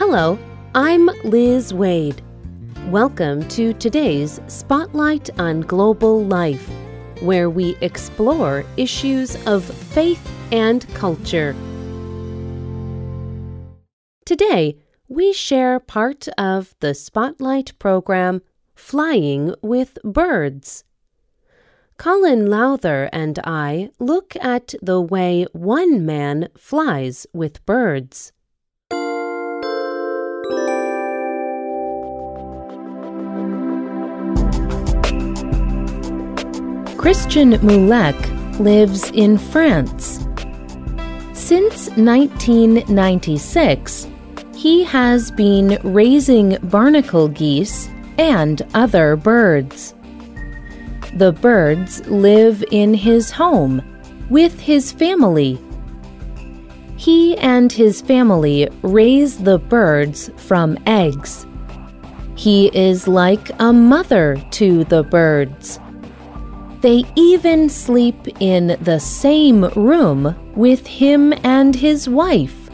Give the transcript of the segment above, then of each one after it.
Hello, I'm Liz Wade. Welcome to today's Spotlight on Global Life, where we explore issues of faith and culture. Today, we share part of the Spotlight program, Flying with Birds. Colin Lowther and I look at the way one man flies with birds. Christian Moulek lives in France. Since 1996, he has been raising barnacle geese and other birds. The birds live in his home with his family. He and his family raise the birds from eggs. He is like a mother to the birds. They even sleep in the same room with him and his wife.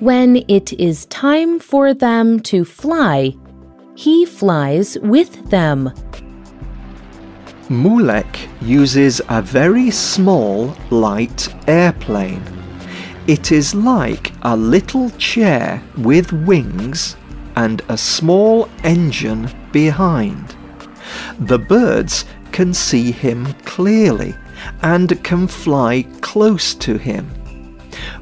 When it is time for them to fly, he flies with them. Moulek uses a very small, light airplane. It is like a little chair with wings and a small engine behind. The birds can see him clearly and can fly close to him.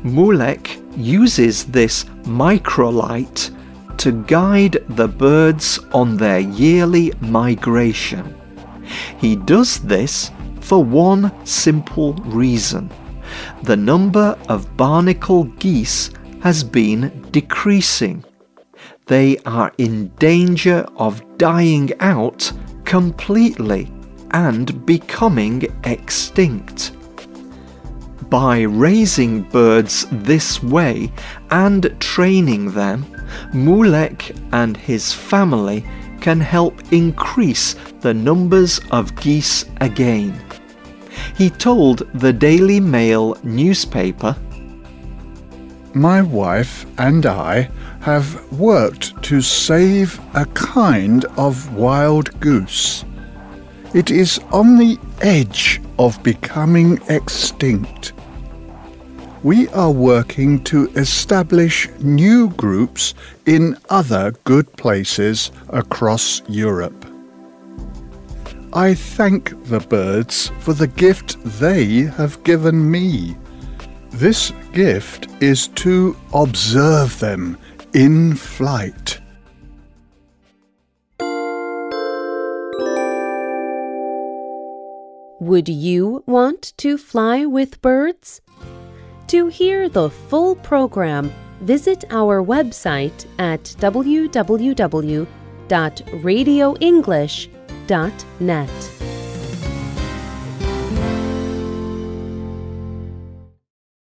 Moulek uses this microlight to guide the birds on their yearly migration. He does this for one simple reason. The number of barnacle geese has been decreasing. They are in danger of dying out completely and becoming extinct. By raising birds this way and training them, Moulek and his family can help increase the numbers of geese again. He told the Daily Mail newspaper, "My wife and I have worked to save a kind of wild goose. It is on the edge of becoming extinct. We are working to establish new groups in other good places across Europe. I thank the birds for the gift they have given me. This gift is to observe them in flight." Would you want to fly with birds? To hear the full program, visit our website at www.radioenglish.net.